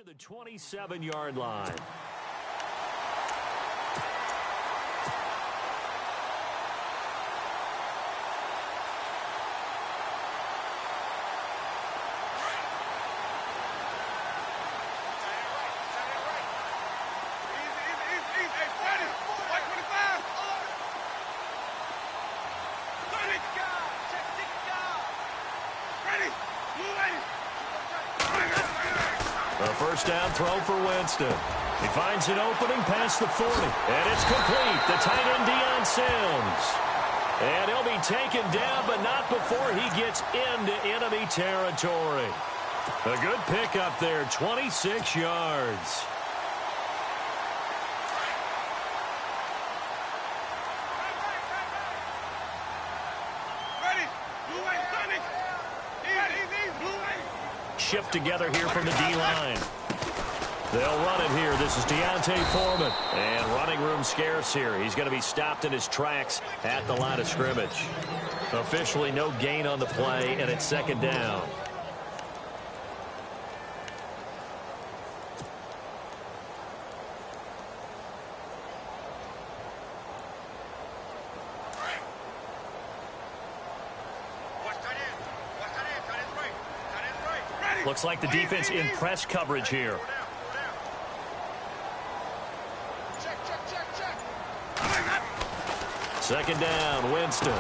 to the 27-yard line. A first down throw for Winston. He finds an opening past the 40, and it's complete. The tight end, Deion Sims. And he'll be taken down, but not before he gets into enemy territory. A good pickup there, 26 yards. Shift together here from the D-line. They'll run it here. This is Deontay Foreman. And running room scarce here. He's going to be stopped in his tracks at the line of scrimmage. Officially no gain on the play, and it's second down. Looks like the defense in press coverage here. Second down, Winston.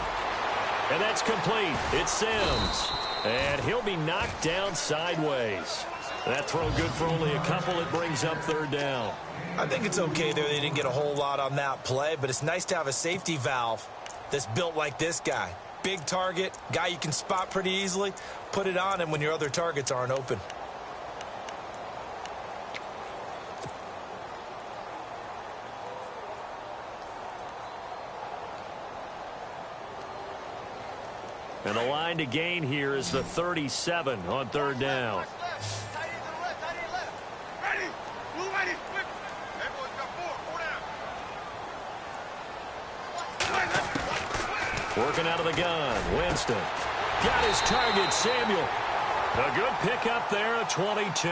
And that's complete. It's Sims. And he'll be knocked down sideways. That throw good for only a couple. It brings up third down. I think it's okay there. They didn't get a whole lot on that play, but it's nice to have a safety valve that's built like this guy. Big target, guy you can spot pretty easily. Put it on him when your other targets aren't open. And the line to gain here is the 37 on third down. Working out of the gun, Winston. Got his target, Samuel. A good pickup there, a 22.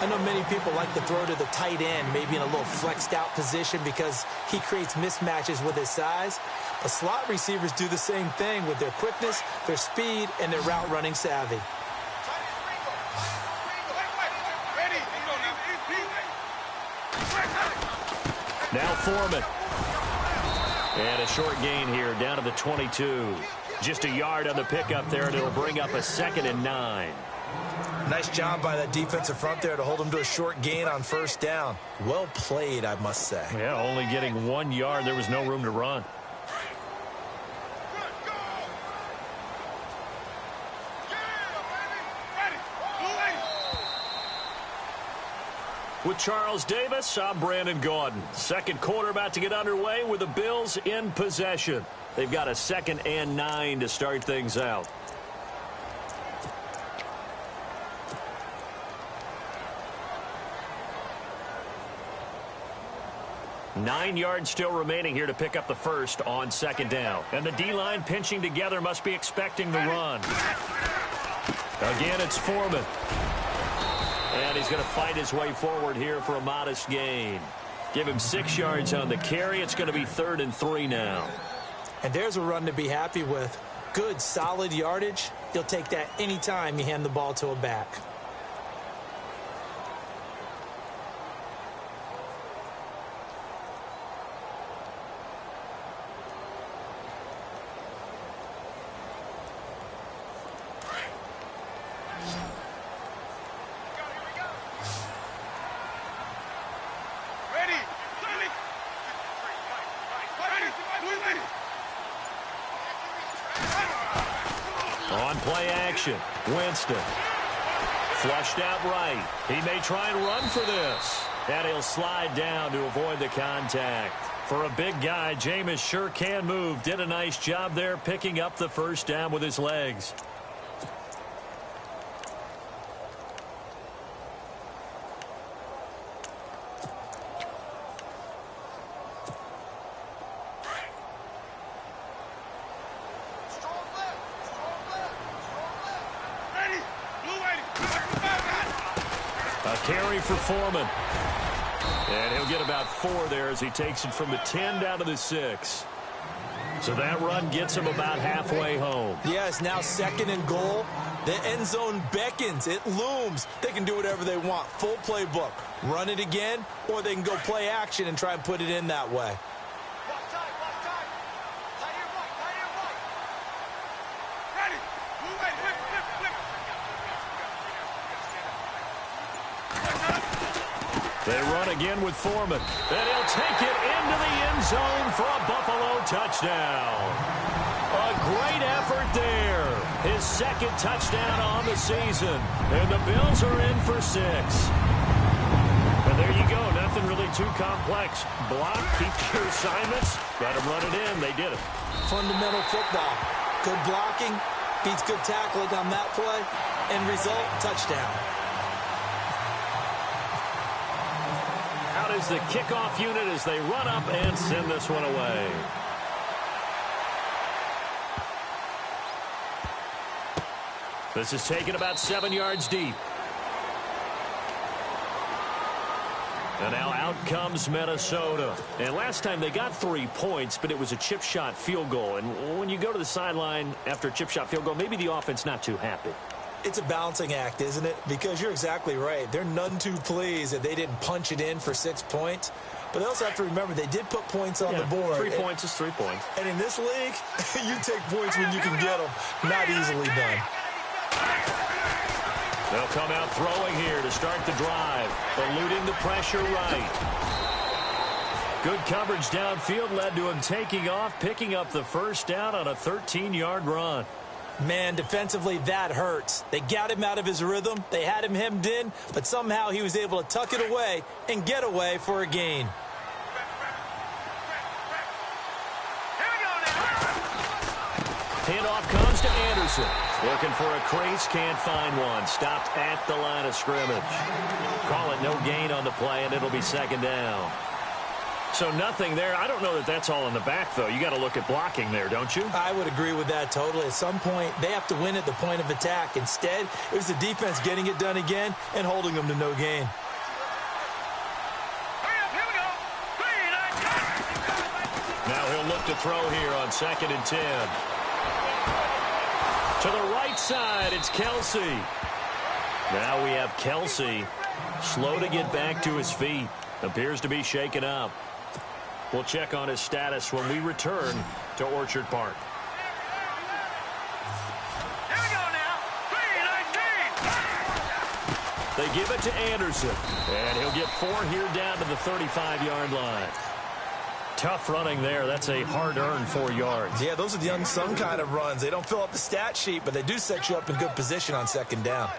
I know many people like to throw to the tight end, maybe in a little flexed out position because he creates mismatches with his size. But slot receivers do the same thing with their quickness, their speed, and their route running savvy. Now Foreman. And a short gain here, down to the 22. Just a yard on the pickup there, and it'll bring up a 2nd and 9. Nice job by that defensive front there to hold him to a short gain on first down. Well played, I must say. Yeah, only getting 1 yard. There was no room to run. With Charles Davis, I'm Brandon Gaudin. Second quarter about to get underway with the Bills in possession. They've got a 2nd and 9 to start things out. Nine yards still remaining here to pick up the first on second down. And the D-line pinching together must be expecting the run. Again, it's Foreman. And he's going to fight his way forward here for a modest gain. Give him 6 yards on the carry. It's going to be 3rd and 3 now. And there's a run to be happy with. Good, solid yardage. You'll take that anytime you hand the ball to a back. On play action, Winston. Flushed out right. He may try and run for this. And he'll slide down to avoid the contact. For a big guy, Jameis sure can move. Did a nice job there picking up the first down with his legs. A carry for Foreman. And he'll get about 4 there as he takes it from the 10 down to the 6. So that run gets him about halfway home. Yes, now 2nd and goal. The end zone beckons. It looms. They can do whatever they want. Full playbook. Run it again, or they can go play action and try and put it in that way. They run again with Foreman. And he'll take it into the end zone for a Buffalo touchdown. A great effort there. His 2nd touchdown on the season. And the Bills are in for 6. And there you go. Nothing really too complex. Block, keep your assignments. Let them run it in. They did it. Fundamental football. Good blocking beats good tackling on that play. End result, touchdown. Out is the kickoff unit as they run up and send this one away. This is taken about 7 yards deep. And now out comes Minnesota. And last time they got 3 points, but it was a chip shot field goal. And when you go to the sideline after a chip shot field goal, maybe the offense not too happy. It's a balancing act, isn't it? Because you're exactly right. They're none too pleased that they didn't punch it in for 6 points. But they also have to remember they did put points on the board. 3 points is 3 points. And in this league, you take points when you can get them. Not easily done. They'll come out throwing here to start the drive, eluding the pressure right. Good coverage downfield led to him taking off, picking up the 1st down on a 13-yard run. Man, defensively, that hurts. They got him out of his rhythm. They had him hemmed in, but somehow he was able to tuck it away and get away for a gain. Handoff comes to Anderson. Looking for a crease, can't find one. Stopped at the line of scrimmage. Call it no gain on the play, and it'll be 2nd down. So nothing there. I don't know that that's all in the back, though. You got to look at blocking there, don't you? I would agree with that totally. At some point, they have to win at the point of attack. Instead, it was the defense getting it done again and holding them to no gain. Now he'll look to throw here on 2nd and 10. To the right side, it's Kelsey. Now we have Kelsey slow to get back to his feet. Appears to be shaken up. We'll check on his status when we return to Orchard Park. Here we go now. 3-19. They give it to Anderson. And he'll get 4 here down to the 35-yard line. Tough running there. That's a hard-earned 4 yards. Yeah, those are the unsung kind of runs. They don't fill up the stat sheet, but they do set you up in good position on 2nd down.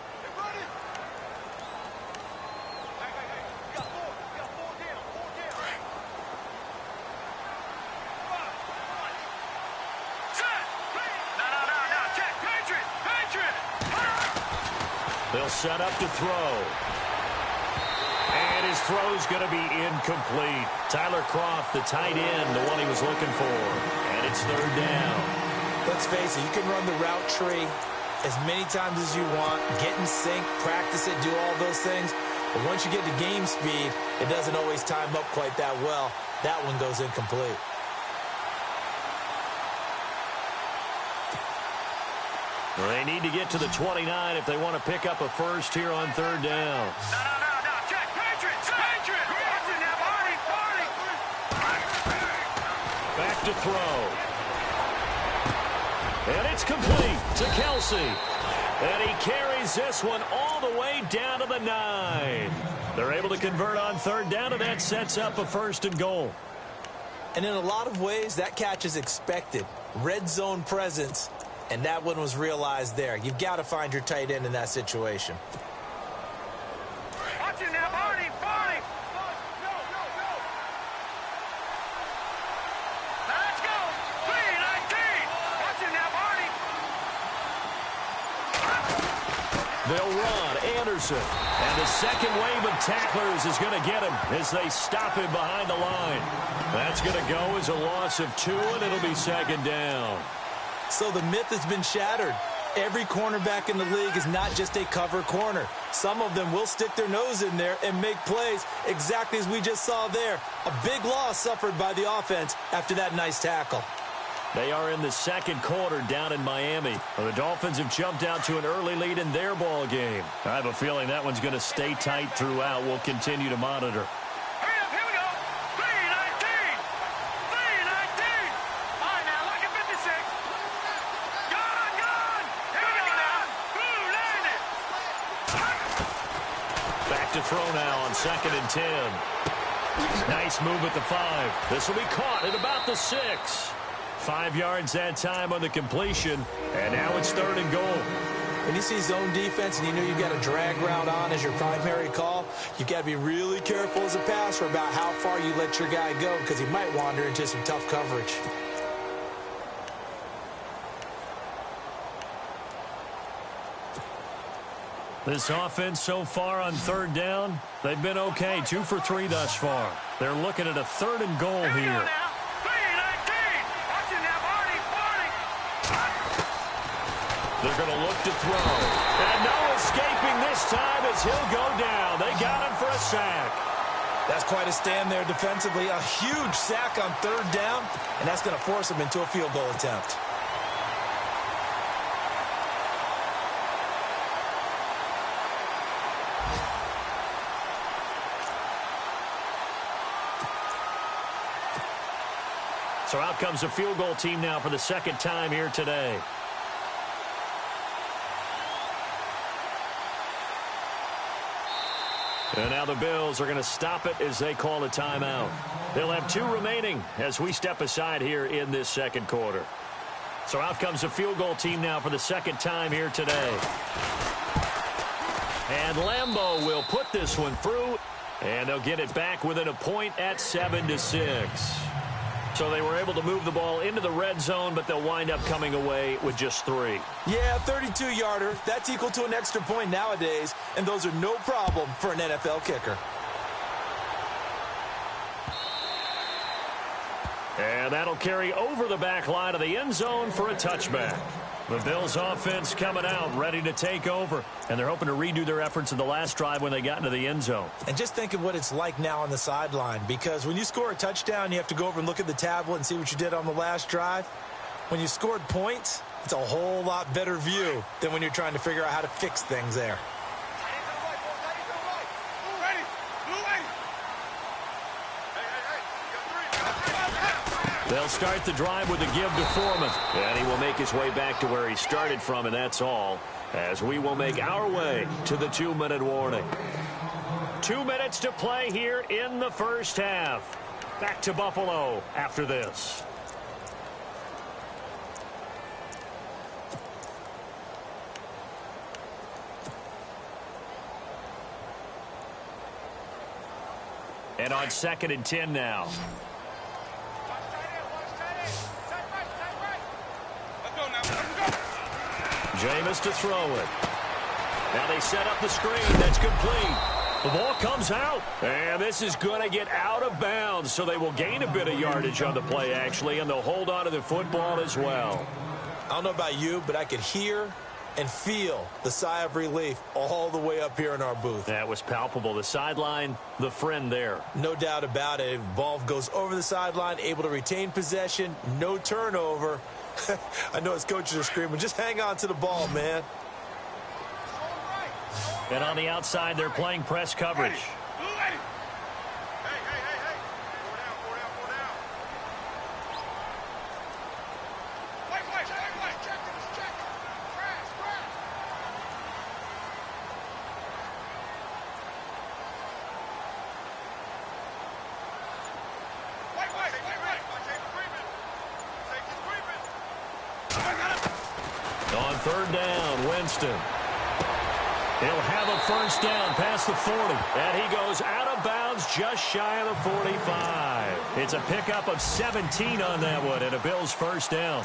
They'll set up to throw. And his throw's going to be incomplete. Tyler Kroft, the tight end, the one he was looking for. And it's 3rd down. Let's face it, you can run the route tree as many times as you want, get in sync, practice it, do all those things. But once you get to game speed, it doesn't always time up quite that well. That one goes incomplete. Well, they need to get to the 29 if they want to pick up a first here on 3rd down. No. Check. Patriots. Watching now, Barney. Back to throw. And it's complete to Kelsey. And he carries this one all the way down to the 9. They're able to convert on 3rd down, and that sets up a 1st and goal. And in a lot of ways, that catch is expected. Red zone presence. And that one was realized there. You've got to find your tight end in that situation. Watching now, Barney. Let's go. 3-19. Watching now, Barney. They'll run. Anderson. And the second wave of tacklers is going to get him as they stop him behind the line. That's going to go as a loss of 2, and it'll be 2nd down. So the myth has been shattered. Every cornerback in the league is not just a cover corner. Some of them will stick their nose in there and make plays exactly as we just saw there. A big loss suffered by the offense after that nice tackle. They are in the second quarter down in Miami. Well, the Dolphins have jumped out to an early lead in their ball game. I have a feeling that one's going to stay tight throughout. We'll continue to monitor. Hurry up, here we go. 3:19. 3:19. All right, now, look at 56. Gone. Here we go now. Ooh, landed. Back to throw now on 2nd and 10. Nice move at the 5. This will be caught at about the 6. 5 yards that time on the completion, and now it's 3rd and goal. When you see zone defense and you know you've got a drag route on as your primary call, you've got to be really careful as a passer about how far you let your guy go because he might wander into some tough coverage. This offense so far on 3rd down, they've been okay. 2 for 3 thus far. They're looking at a 3rd and goal here. They're going to look to throw. And no escaping this time as he'll go down. They got him for a sack. That's quite a stand there defensively. A huge sack on 3rd down, and that's going to force him into a field goal attempt. So out comes the field goal team now for the 2nd time here today. And now the Bills are going to stop it as they call a timeout. They'll have 2 remaining as we step aside here in this 2nd quarter. So out comes the field goal team now for the 2nd time here today. And Lambeau will put this one through, and they'll get it back within a point at 7-6. So they were able to move the ball into the red zone, but they'll wind up coming away with just 3. Yeah, 32-yarder. That's equal to an extra point nowadays, and those are no problem for an NFL kicker. And that'll carry over the back line of the end zone for a touchback. The Bills offense coming out, ready to take over. And they're hoping to redo their efforts in the last drive when they got into the end zone. And just think of what it's like now on the sideline. Because when you score a touchdown, you have to go over and look at the tablet and see what you did on the last drive. When you scored points, it's a whole lot better view than when you're trying to figure out how to fix things there. They'll start the drive with a give to Foreman. And he will make his way back to where he started from, and that's all. As we will make our way to the 2-minute warning. 2 minutes to play here in the first half. Back to Buffalo after this. And on 2nd and 10 now. Jameis to throw it. Now they set up the screen. That's complete. The ball comes out. And this is going to get out of bounds. So they will gain a bit of yardage on the play, actually. And they'll hold on to the football as well. I don't know about you, but I could hear and feel the sigh of relief all the way up here in our booth. That was palpable. The sideline, the friend there. No doubt about it. Ball goes over the sideline, able to retain possession, no turnover. I know his coaches are screaming, just hang on to the ball, man. And on the outside, they're playing press coverage. On 3rd down, Winston. He'll have a first down past the 40. And he goes out of bounds just shy of the 45. It's a pickup of 17 on that one and a Bills first down.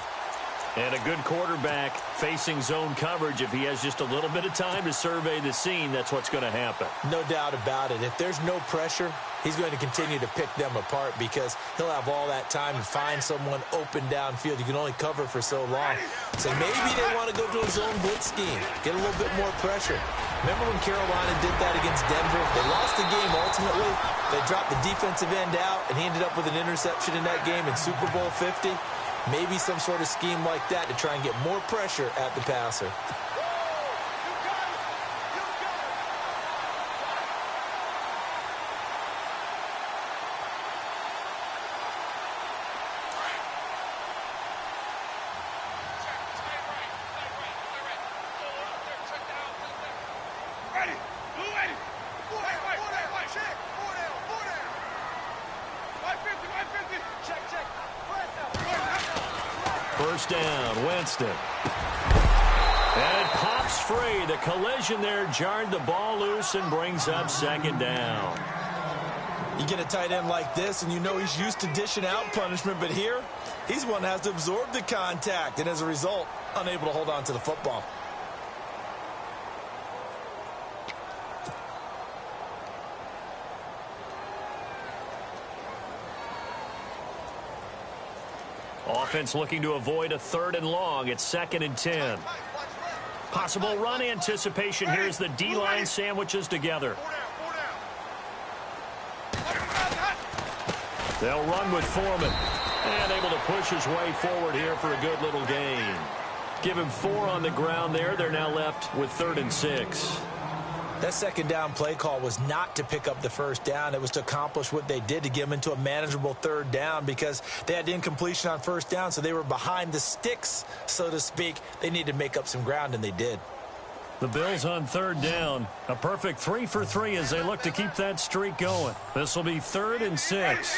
And a good quarterback facing zone coverage, if he has just a little bit of time to survey the scene, that's what's going to happen. No doubt about it. If there's no pressure, he's going to continue to pick them apart because he'll have all that time to find someone open downfield. You can only cover for so long. So maybe they want to go to a zone blitz scheme, get a little bit more pressure. Remember when Carolina did that against Denver? They lost the game ultimately. They dropped the defensive end out, and he ended up with an interception in that game in Super Bowl 50. Maybe some sort of scheme like that to try and get more pressure at the passer. First down, Winston. And it pops free. The collision there jarred the ball loose and brings up second down. You get a tight end like this, and you know he's used to dishing out punishment, but here, he's one that has to absorb the contact, and as a result, unable to hold on to the football. Offense looking to avoid a 3rd and long. It's 2nd and 10. Possible run anticipation here as the D-line sandwiches together. They'll run with Foreman. And able to push his way forward here for a good little gain. Give him 4 on the ground there. They're now left with 3rd and 6. That second down play call was not to pick up the first down. It was to accomplish what they did to get them into a manageable 3rd down because they had incompletion on first down, so they were behind the sticks, so to speak. They needed to make up some ground, and they did. The Bills on 3rd down. A perfect 3 for 3 as they look to keep that streak going. This will be 3rd and 6.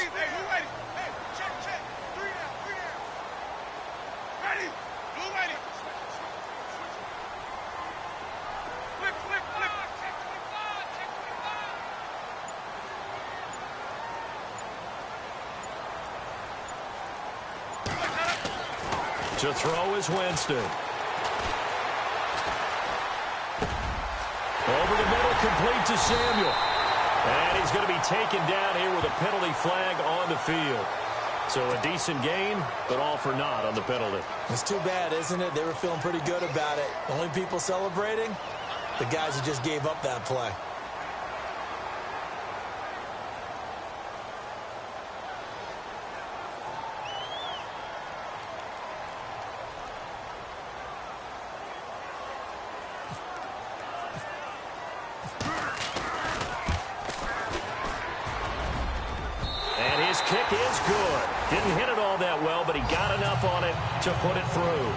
To throw is Winston. Over the middle, complete to Samuel. And he's going to be taken down here with a penalty flag on the field. So a decent gain, but all for naught on the penalty. It's too bad, isn't it? They were feeling pretty good about it. The only people celebrating, the guys who just gave up that play. Kick is good. Didn't hit it all that well, but he got enough on it to put it through.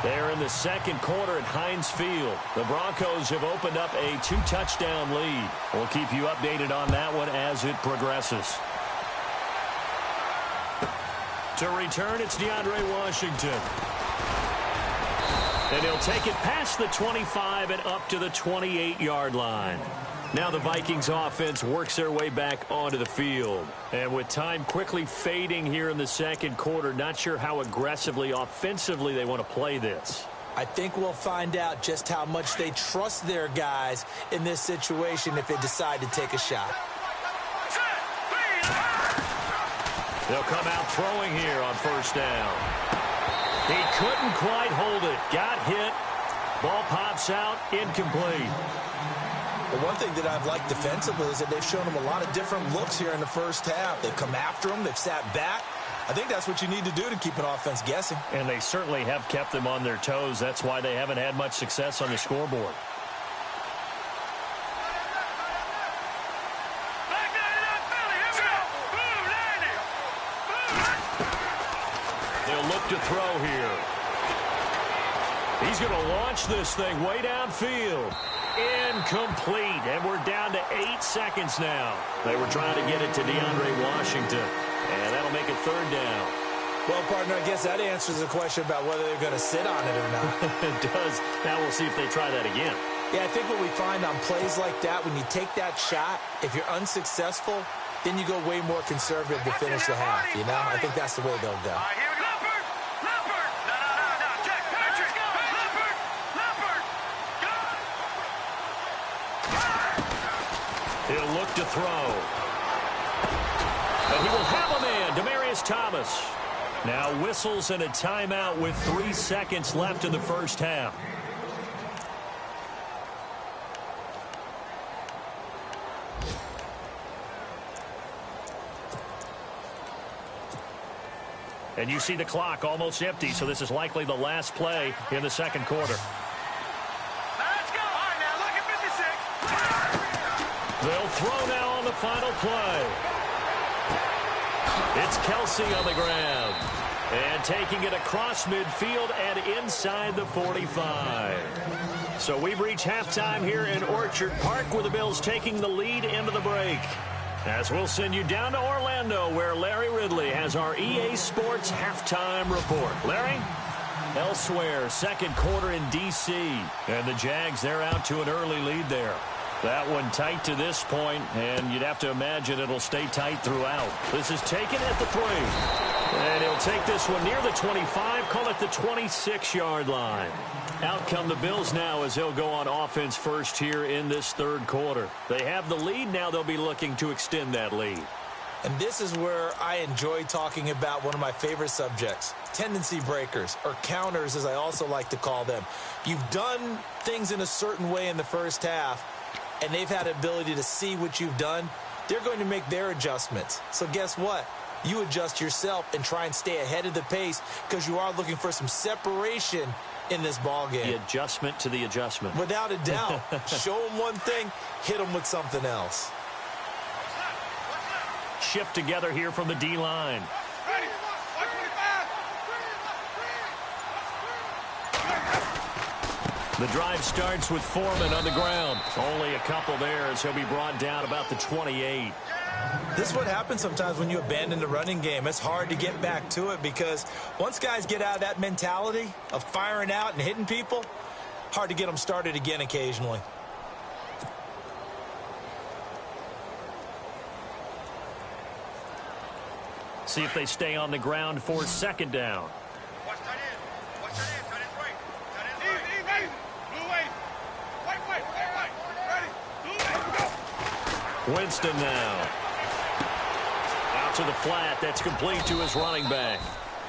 They're in the second quarter at Heinz Field. The Broncos have opened up a 2-touchdown lead. We'll keep you updated on that one as it progresses. To return, it's DeAndre Washington. And he'll take it past the 25 and up to the 28-yard line. Now the Vikings offense works their way back onto the field. And with time quickly fading here in the second quarter, not sure how aggressively, offensively they want to play this. I think we'll find out just how much they trust their guys in this situation if they decide to take a shot. They'll come out throwing here on first down. He couldn't quite hold it. Got hit. Ball pops out. Incomplete. The one thing that I've liked defensively is that they've shown them a lot of different looks here in the first half. They've come after them. They've sat back. I think that's what you need to do to keep an offense guessing. And they certainly have kept them on their toes. That's why they haven't had much success on the scoreboard. They'll look to throw here. He's going to launch this thing way downfield. Incomplete, and we're down to 8 seconds now. They were trying to get it to DeAndre Washington, and that'll make it third down. Well, partner, I guess that answers the question about whether they're going to sit on it or not. It does. Now we'll see if they try that again. Yeah, I think what we find on plays like that, when you take that shot, if you're unsuccessful, then you go way more conservative to finish the half, you know? I think that's the way they'll go. Here we go. Leopard! Leopard! No, no, no. He'll look to throw. And he will have a man, Demaryius Thomas. Now whistles and a timeout with 3 seconds left in the first half. And you see the clock almost empty, so this is likely the last play in the second quarter. Let's go. All right, now look at 56. They'll throw now on the final play. It's Kelsey on the ground. And taking it across midfield and inside the 45. So we've reached halftime here in Orchard Park with the Bills taking the lead into the break. As we'll send you down to Orlando where Larry Ridley has our EA Sports halftime report. Larry? Elsewhere, second quarter in D.C. And the Jags, they're out to an early lead there. That one tight to this point, and you'd have to imagine it'll stay tight throughout. This is taken at the 3. And he'll take this one near the 25, call it the 26-yard line. Out come the Bills now as they'll go on offense first here in this third quarter. They have the lead. Now they'll be looking to extend that lead. And this is where I enjoy talking about one of my favorite subjects, tendency breakers, or counters as I also like to call them. You've done things in a certain way in the first half, and they've had the ability to see what you've done. They're going to make their adjustments. So guess what? You adjust yourself and try and stay ahead of the pace because you are looking for some separation in this ball game. The adjustment to the adjustment. Without a doubt. Show them one thing, hit them with something else. Shift together here from the D-line. Ready. 125. The drive starts with Foreman on the ground. Only a couple there as he'll be brought down about the 28. This is what happens sometimes when you abandon the running game. It's hard to get back to it because once guys get out of that mentality of firing out and hitting people, hard to get them started again occasionally. See if they stay on the ground for second down. Watch that in. Watch that in. That is right. That is right. Easy. Blue wave. Wait. Ready. Blue wave. Go. Winston now. Out to the flat. That's complete to his running back.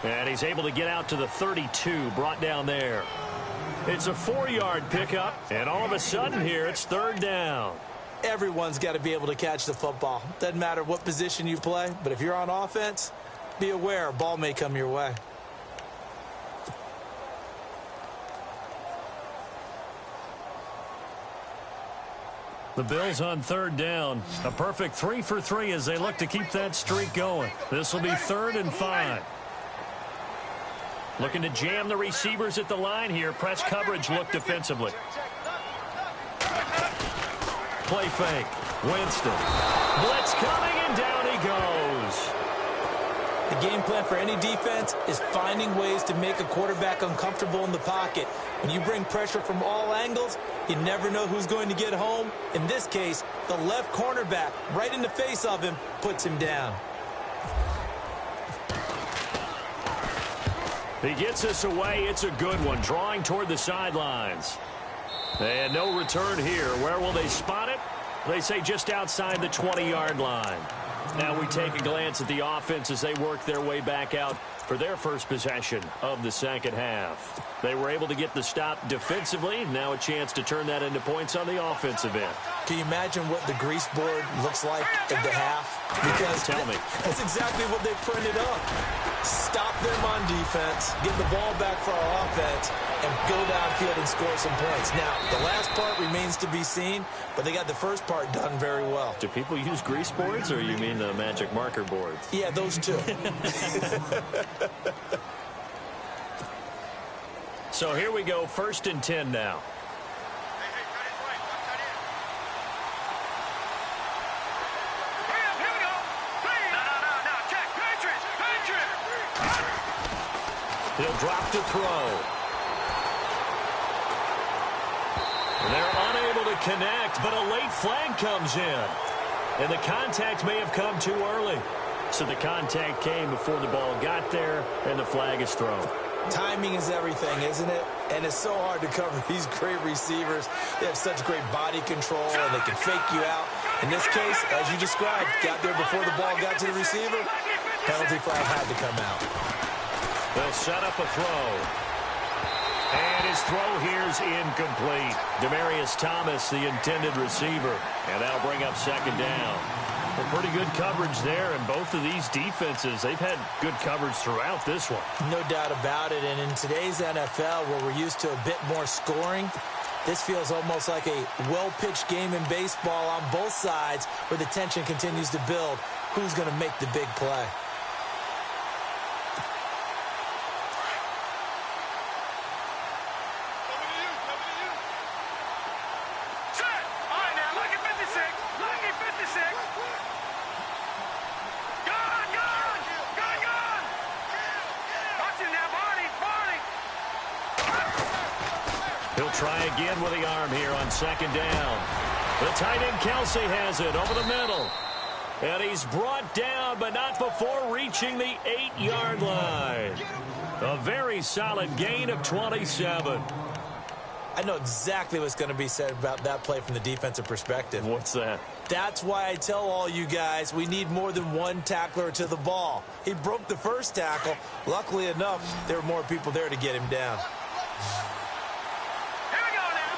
And he's able to get out to the 32, brought down there. It's a 4-yard pickup, and all of a sudden here it's third down. Everyone's got to be able to catch the football. Doesn't matter what position you play, but if you're on offense, be aware a ball may come your way. The Bills on third down. A perfect 3 for 3 as they look to keep that streak going. This will be 3rd and 5. Looking to jam the receivers at the line here. Press coverage look defensively. Play fake. Winston. Blitz coming, and down he goes. The game plan for any defense is finding ways to make a quarterback uncomfortable in the pocket. When you bring pressure from all angles, you never know who's going to get home. In this case, the left cornerback, right in the face of him, puts him down. He gets this away. It's a good one. Drawing toward the sidelines. And no return here. Where will they spot it? They say just outside the 20-yard line. Now we take a glance at the offense as they work their way back out for their first possession of the second half. They were able to get the stop defensively. Now a chance to turn that into points on the offensive end. Can you imagine what the grease board looks like at the half? Because Tell me. That's exactly what they printed up. Stop them on defense, get the ball back for our offense, and go downfield and score some points. Now, the last part remains to be seen, but they got the first part done very well. Do people use grease boards, or you mean the magic marker boards? Yeah, those two. So here we go, 1st and 10 now. Hey, that is right. Watch that in. Here we go. 3. No. Check. Patriots. He'll drop to throw. They're unable to connect, but a late flag comes in. And the contact may have come too early. So the contact came before the ball got there, and the flag is thrown. Timing is everything, isn't it? And it's so hard to cover these great receivers. They have such great body control, and they can fake you out. In this case, as you described, got there before the ball got to the receiver. Penalty flag had to come out. They'll set up a throw. And his throw here's incomplete. Demaryius Thomas, the intended receiver. And that'll bring up second down. Well, pretty good coverage there, and both of these defenses, they've had good coverage throughout this one. No doubt about it, and in today's NFL, where we're used to a bit more scoring, this feels almost like a well-pitched game in baseball on both sides where the tension continues to build. Who's going to make the big play? Try again with the arm here on second down. The tight end Kelsey has it over the middle. And he's brought down, but not before reaching the 8-yard line. A very solid gain of 27. I know exactly what's going to be said about that play from the defensive perspective. What's that? That's why I tell all you guys we need more than one tackler to the ball. He broke the first tackle. Luckily enough, there were more people there to get him down.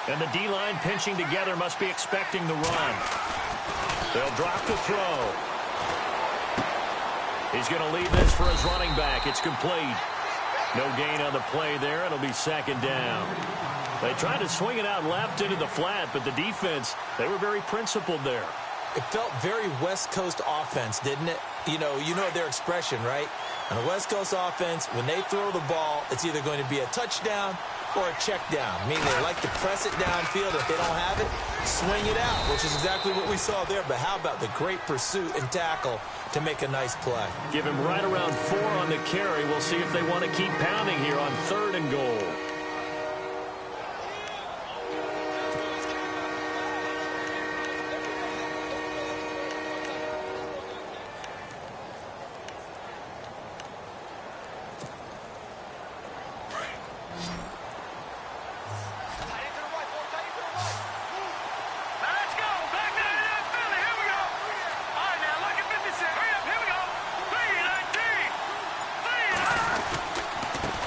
And the D-line pinching together must be expecting the run. They'll drop the throw. He's going to leave this for his running back. It's complete. No gain on the play there. It'll be second down. They tried to swing it out left into the flat, but the defense, they were very principled there. It felt very West Coast offense, didn't it? You know their expression, right? On the West Coast offense, when they throw the ball, it's either going to be a touchdown or a check down, meaning they like to press it downfield. If they don't have it, swing it out, which is exactly what we saw there. But how about the great pursuit and tackle to make a nice play? Give him right around 4 on the carry. We'll see if they want to keep pounding here on 3rd and goal.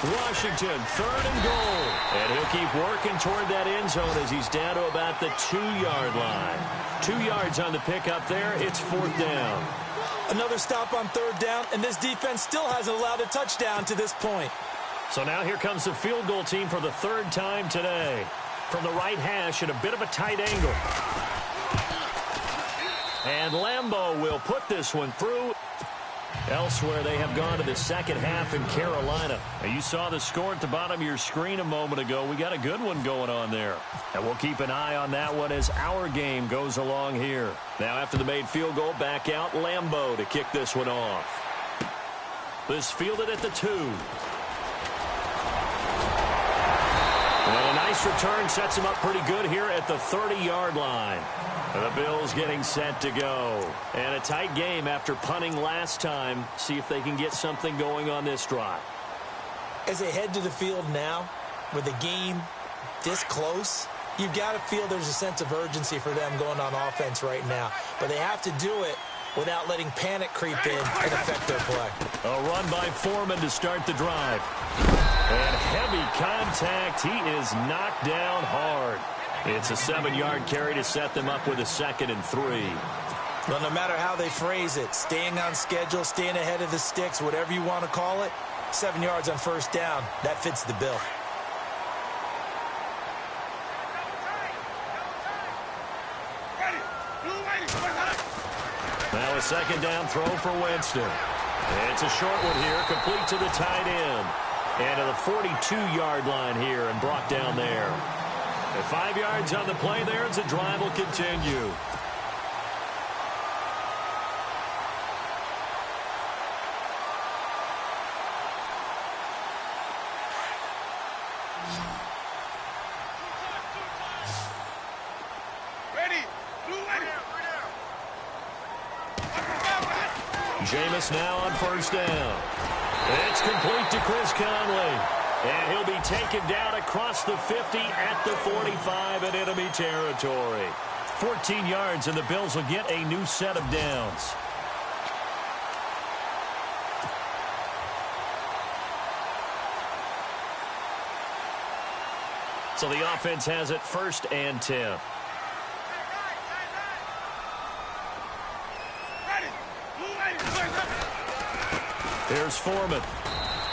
Washington, 3rd and goal. And he'll keep working toward that end zone as he's down to about the 2-yard line. 2 yards on the pickup there. It's 4th down. Another stop on 3rd down, and this defense still hasn't allowed a touchdown to this point. So now here comes the field goal team for the 3rd time today. From the right hash at a bit of a tight angle. And Lambeau will put this one through. Elsewhere, they have gone to the second half in Carolina. Now, you saw the score at the bottom of your screen a moment ago. We got a good one going on there. And we'll keep an eye on that one as our game goes along here. Now, after the made field goal, back out Lambeau to kick this one off. This fielded at the 2. And a nice return sets him up pretty good here at the 30-yard line. The Bills getting set to go. And a tight game after punting last time. See if they can get something going on this drive. As they head to the field now, with the game this close, you've got to feel there's a sense of urgency for them going on offense right now. But they have to do it without letting panic creep in and affect their play. A run by Foreman to start the drive. And heavy contact. He is knocked down hard. It's a 7-yard carry to set them up with a 2nd and 3. Well, no matter how they phrase it, staying on schedule, staying ahead of the sticks, whatever you want to call it, 7 yards on 1st down, that fits the bill. Now a 2nd down throw for Winston. It's a short one here, complete to the tight end. And to the 42-yard line here and brought down there. And 5 yards on the play there as the drive will continue. Jameis now on 1st down. It's complete to Chris Conley. And he'll be taken down across the 50 at the 45 in enemy territory. 14 yards, and the Bills will get a new set of downs. So the offense has it 1st and 10. Here's Foreman.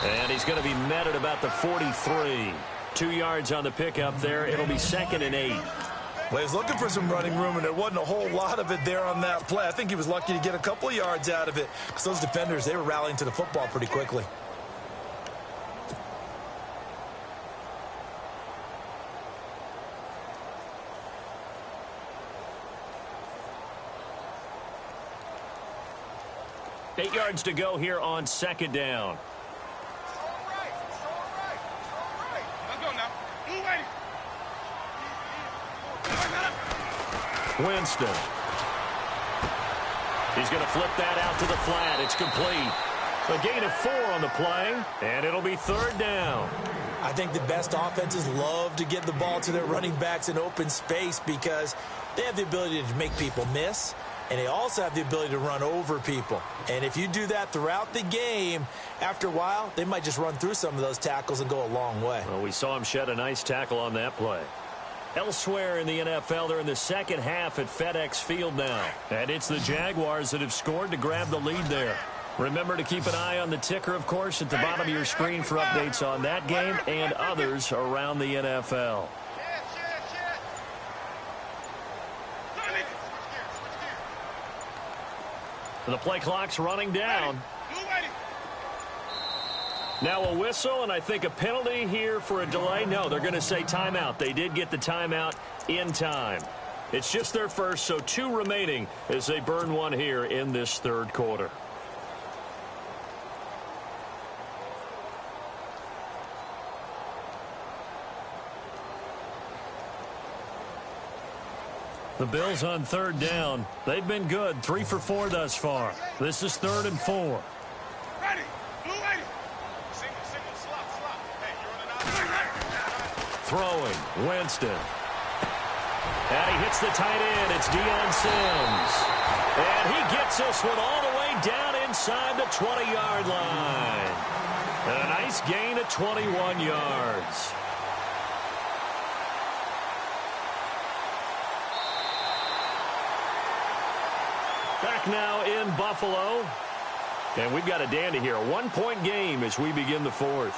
And he's going to be met at about the 43. 2 yards on the pickup there. It'll be 2nd and 8. Well, he was looking for some running room, and there wasn't a whole lot of it there on that play. I think he was lucky to get a couple of yards out of it because those defenders, they were rallying to the football pretty quickly. Eight yards to go here on 2nd down. Winston. He's going to flip that out to the flat. It's complete. A gain of 4 on the play, and it'll be 3rd down. I think the best offenses love to get the ball to their running backs in open space because they have the ability to make people miss, and they also have the ability to run over people. And if you do that throughout the game, after a while, they might just run through some of those tackles and go a long way. Well, we saw him shed a nice tackle on that play. Elsewhere in the NFL, they're in the second half at FedEx Field now. And it's the Jaguars that have scored to grab the lead there. Remember to keep an eye on the ticker, of course, at the bottom of your screen for updates on that game and others around the NFL. The play clock's running down. Now a whistle, and I think a penalty here for a delay. No, they're going to say timeout. They did get the timeout in time. It's just their first, so 2 remaining as they burn one here in this 3rd quarter. The Bills on 3rd down. They've been good, 3 for 4 thus far. This is 3rd and 4. Throwing, Winston. And he hits the tight end. It's Deion Sims. And he gets this one all the way down inside the 20-yard line. And a nice gain of 21 yards. Back now in Buffalo. And we've got a dandy here. A 1-point game as we begin the 4th.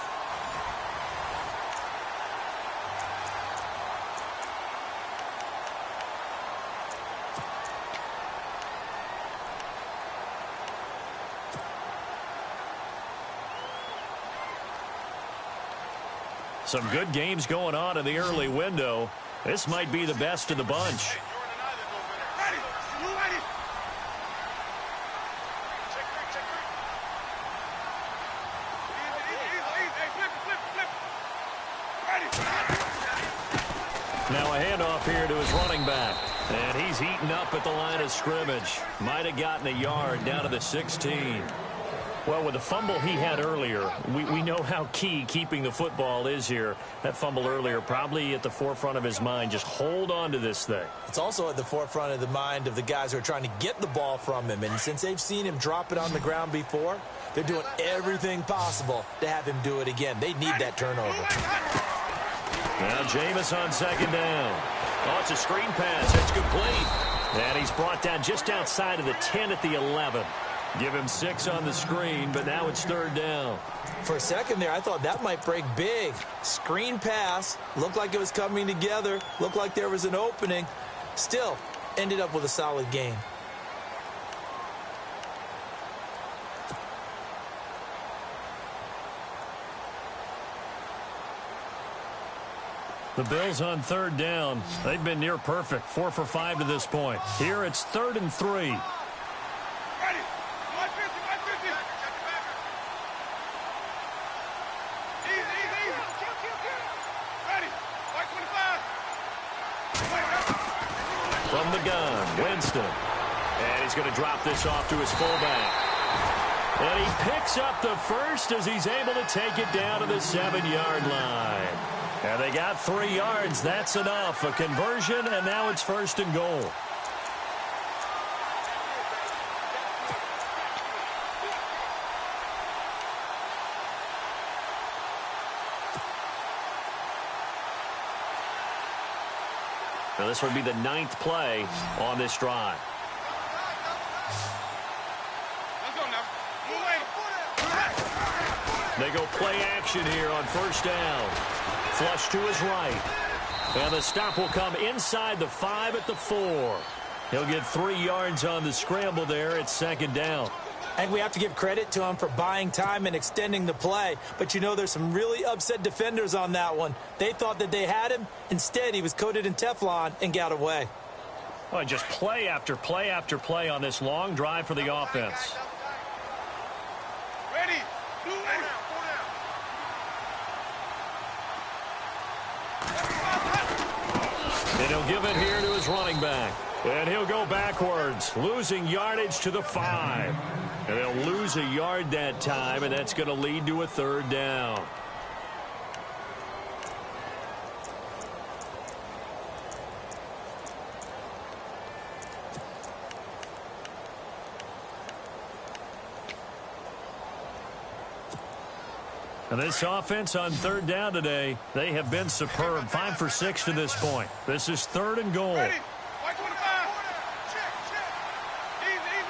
Some good games going on in the early window. This might be the best of the bunch. Now a handoff here to his running back. And he's eaten up at the line of scrimmage. Might have gotten a yard down to the 16. Well, with the fumble he had earlier, we know how key keeping the football is here. That fumble earlier probably at the forefront of his mind. Just hold on to this thing. It's also at the forefront of the mind of the guys who are trying to get the ball from him. And since they've seen him drop it on the ground before, they're doing everything possible to have him do it again. They need that turnover. Now Jameis on 2nd down. Oh, it's a screen pass. It's complete. And he's brought down just outside of the 10 at the 11. Give him 6 on the screen, but now it's 3rd down. For a second there, I thought that might break big. Screen pass. Looked like it was coming together. Looked like there was an opening. Still, ended up with a solid gain. The Bills on 3rd down. They've been near perfect. 4 for 5 to this point. Here it's 3rd and 3. From the gun, Winston. And he's going to drop this off to his fullback. And he picks up the first as he's able to take it down to the 7-yard line. And they got 3 yards. That's enough. A conversion, and now it's 1st and goal. Now this would be the 9th play on this drive. They go play action here on 1st down. Flush to his right. And the stop will come inside the 5 at the 4. He'll get 3 yards on the scramble there at 2nd down. And we have to give credit to him for buying time and extending the play. But, you know, there's some really upset defenders on that one. They thought that they had him. Instead, he was coated in Teflon and got away. Well, just play after play after play on this long drive for the offense. Ready. And he'll give it here to his running back. And he'll go backwards, losing yardage to the 5. And they'll lose a yard that time, and that's going to lead to a 3rd down. And this offense on 3rd down today, they have been superb. 5 for 6 to this point. This is 3rd and goal. Ready. White 25. Check. Easy.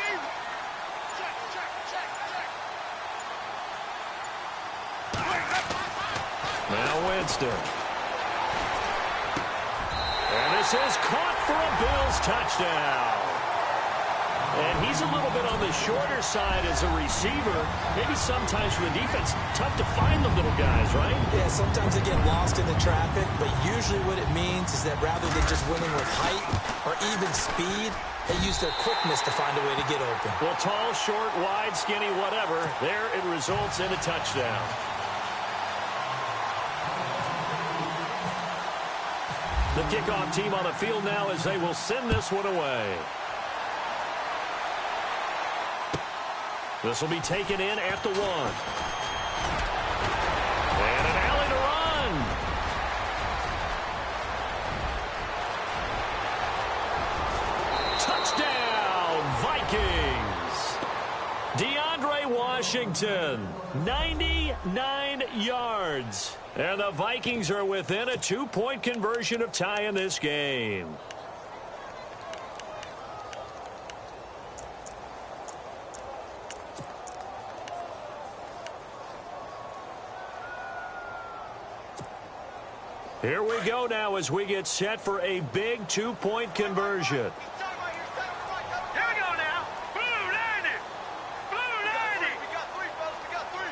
Check. Now Winston. And this is caught for a Bills touchdown. And he's a little bit on the shorter side as a receiver. Maybe sometimes for the defense, tough to find the little guys, right? Yeah, sometimes they get lost in the traffic, but usually what it means is that rather than just winning with height or even speed, they use their quickness to find a way to get open. Well, tall, short, wide, skinny, whatever, there it results in a touchdown. The kickoff team on the field now as they will send this one away. This will be taken in at the 1. And an alley to run. Touchdown, Vikings. DeAndre Washington, 99 yards. And the Vikings are within a 2-point conversion of tying this game. Here we go now as we get set for a big 2-point conversion. Here we go now. Blue 90. Blue 90. We got 3, fellas. We got 3.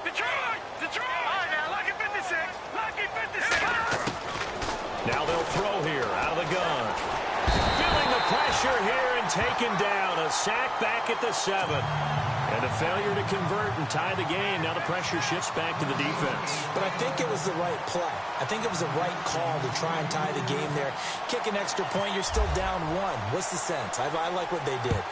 Detroit. All right, now, lucky 56. Lucky 56. Now they'll throw here out of the gun. Feeling the pressure here and taken down. A sack back at the 7. And a failure to convert and tie the game. Now the pressure shifts back to the defense. But I think it was the right play. I think it was the right call to try and tie the game there. Kick an extra point, you're still down 1. What's the sense? I like what they did.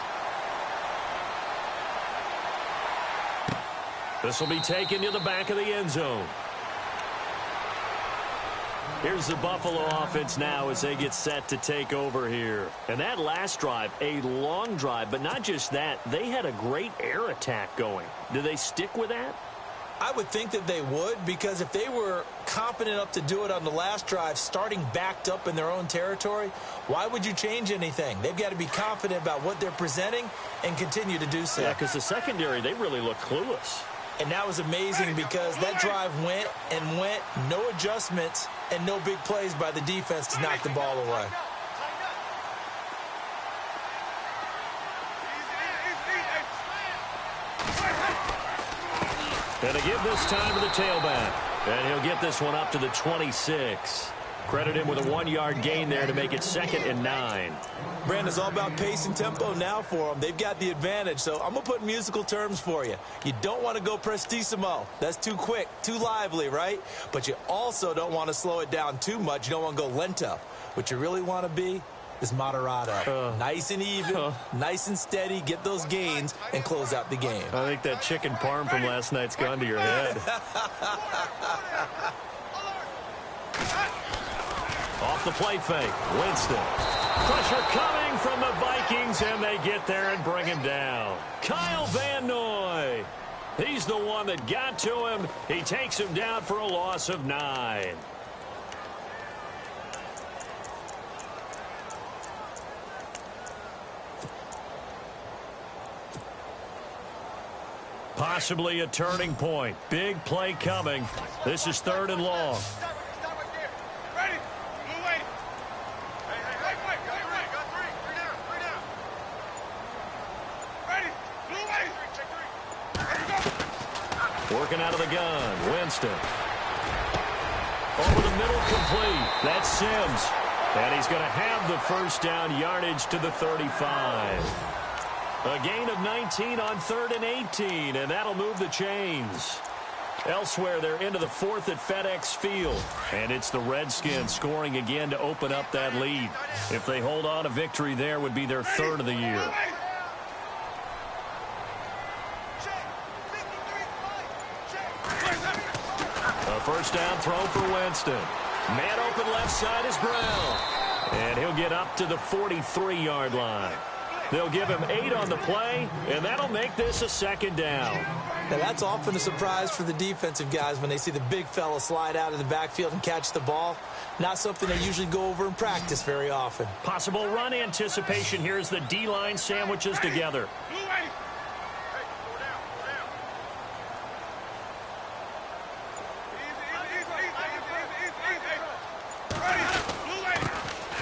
This will be taken to the back of the end zone. Here's the Buffalo offense now as they get set to take over here. And that last drive, a long drive, but not just that. They had a great air attack going. Do they stick with that? I would think that they would, because if they were competent enough to do it on the last drive, starting backed up in their own territory, why would you change anything? They've got to be confident about what they're presenting and continue to do so. Yeah, because the secondary, they really look clueless. And that was amazing because that drive went and went, no adjustments, and no big plays by the defense to knock the ball away. And to give this time to the tailback. And he'll get this one up to the 26. Credit him with a 1-yard gain there to make it 2nd and 9. Brandon, it's all about pace and tempo now for them. They've got the advantage, so I'm going to put musical terms for you. You don't want to go prestissimo. That's too quick, too lively, right? But you also don't want to slow it down too much. You don't want to go lento. What you really want to be is Moderado. Nice and even, nice and steady, get those gains, and close out the game. I think that chicken parm from last night's gone to your head. Off the play fake, Winston. Pressure coming from the Vikings, and they get there and bring him down. Kyle Van Noy. He's the one that got to him. He takes him down for a loss of 9. Possibly a turning point. Big play coming. This is 3rd and long. Working out of the gun, Winston. Over the middle, complete. That's Sims. And he's going to have the first down yardage to the 35. A gain of 19 on 3rd and 18, and that'll move the chains. Elsewhere, they're into the 4th at FedEx Field. And it's the Redskins scoring again to open up that lead. If they hold on, a victory there would be their 3rd of the year. A first down throw for Winston. Man open left side is Brown. And he'll get up to the 43-yard line. They'll give him 8 on the play, and that'll make this a 2nd down. Now, that's often a surprise for the defensive guys when they see the big fella slide out of the backfield and catch the ball. Not something they usually go over in practice very often. Possible run anticipation here as the D-line sandwiches together.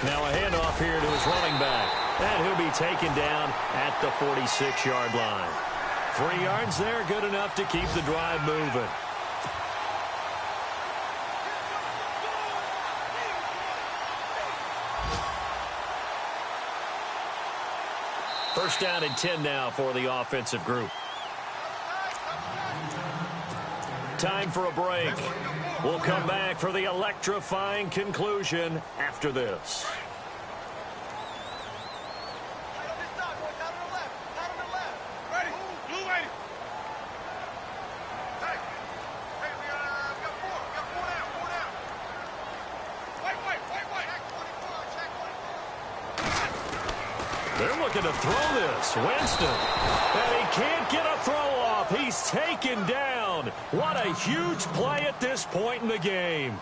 Now a handoff here to his running back. And he'll be taken down at the 46-yard line. 3 yards there, good enough to keep the drive moving. First down and 10 now for the offensive group. Time for a break. We'll come back for the electrifying conclusion after this. They're looking to throw this. Winston. And he can't get a throw off. He's taken down. What a huge play at this point in the game.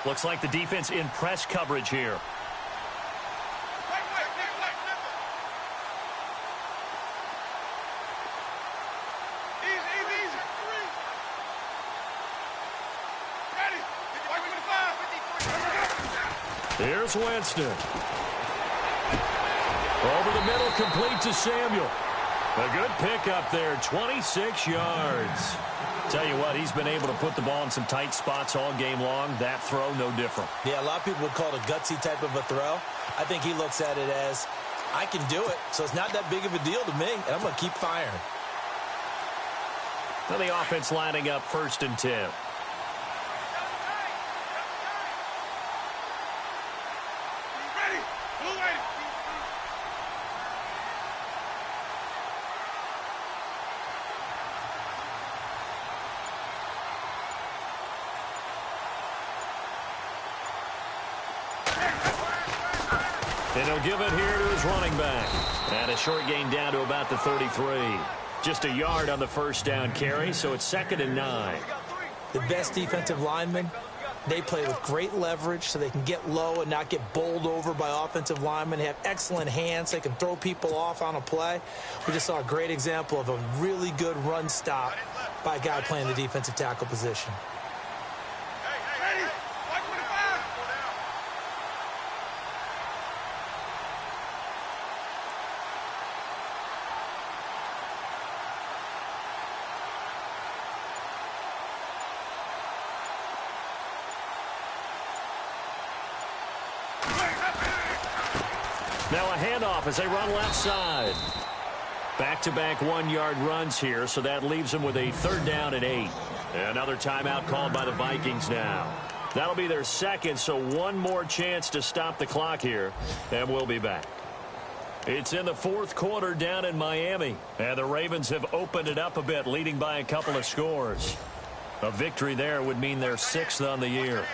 Looks like the defense in press coverage here. Here's Winston. Over the middle, complete to Samuel. A good pickup there, 26 yards. Tell you what, he's been able to put the ball in some tight spots all game long. That throw, no different. Yeah, a lot of people would call it a gutsy type of a throw. I think he looks at it as, I can do it, so it's not that big of a deal to me, and I'm going to keep firing. Now the offense lining up 1st and 10. And he'll give it here to his running back. And a short gain down to about the 33. Just a yard on the first down carry, so it's 2nd and 9. The best defensive linemen, they play with great leverage so they can get low and not get bowled over by offensive linemen. They have excellent hands. They can throw people off on a play. We just saw a great example of a really good run stop by a guy playing the defensive tackle position. Now a handoff as they run left side. Back-to-back one-yard runs here, so that leaves them with a 3rd down and 8. Another timeout called by the Vikings now. That'll be their second, so one more chance to stop the clock here, and we'll be back. It's in the 4th quarter down in Miami, and the Ravens have opened it up a bit, leading by a couple of scores. A victory there would mean they're 6th on the year.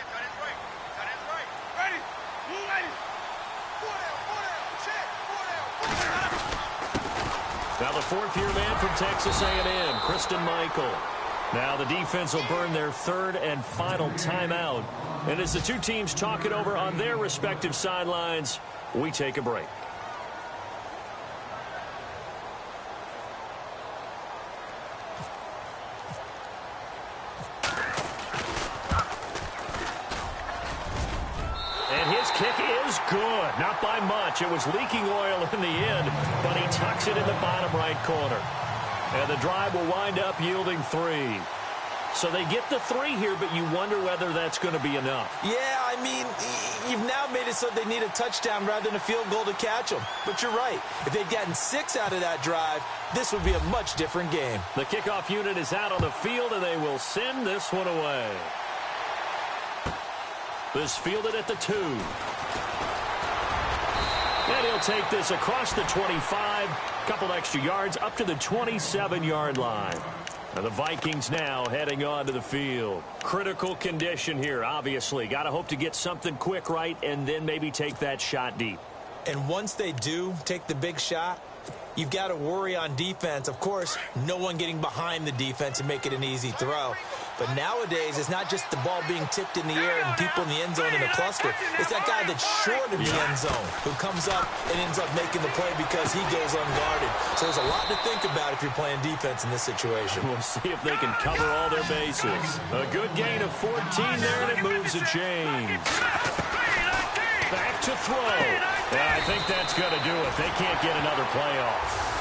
Now the 4th-year man from Texas A&M, Christine Michael. Now the defense will burn their 3rd and final timeout. And as the two teams talk it over on their respective sidelines, we take a break. Kick is good. Not by much. It was leaking oil in the end, but he tucks it in the bottom right corner. And the drive will wind up yielding 3. So they get the 3 here, but you wonder whether that's going to be enough. Yeah, I mean, you've now made it so they need a touchdown rather than a field goal to catch them. But you're right. If they'd gotten 6 out of that drive, this would be a much different game. The kickoff unit is out on the field, and they will send this one away. This fielded at the 2. And he'll take this across the 25. Couple extra yards up to the 27-yard line. And the Vikings now heading on to the field. Critical condition here, obviously. Got to hope to get something quick right and then maybe take that shot deep. And once they do take the big shot, you've got to worry on defense. Of course, no one getting behind the defense and make it an easy throw. But nowadays, it's not just the ball being tipped in the air and people in the end zone in a cluster. It's that guy that's short in the end zone who comes up and ends up making the play because he goes unguarded. So there's a lot to think about if you're playing defense in this situation. We'll see if they can cover all their bases. A good gain of 14 there, and it moves the chains. Back to throw. And I think that's going to do it. They can't get another play off.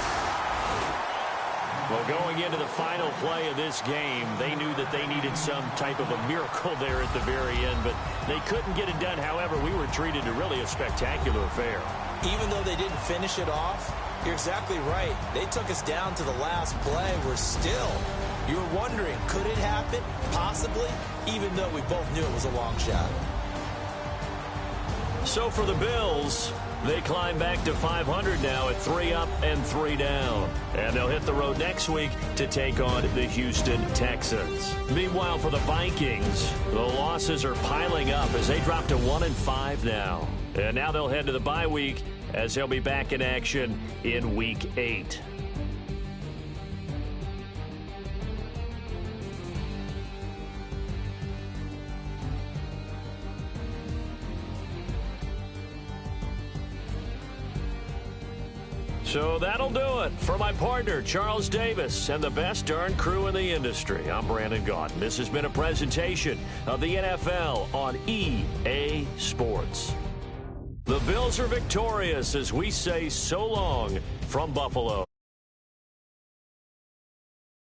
Well, going into the final play of this game, they knew that they needed some type of a miracle there at the very end, but they couldn't get it done. However, we were treated to really a spectacular affair. Even though they didn't finish it off, you're exactly right. They took us down to the last play. You're wondering, could it happen? Possibly, even though we both knew it was a long shot. So for the Bills, they climb back to 500 now at 3 up and 3 down. And they'll hit the road next week to take on the Houston Texans. Meanwhile, for the Vikings, the losses are piling up as they drop to 1-5 now. And now they'll head to the bye week as they'll be back in action in Week 8. So that'll do it. For my partner, Charles Davis, and the best darn crew in the industry, I'm Brandon Gaudin. This has been a presentation of the NFL on EA Sports. The Bills are victorious as we say so long from Buffalo.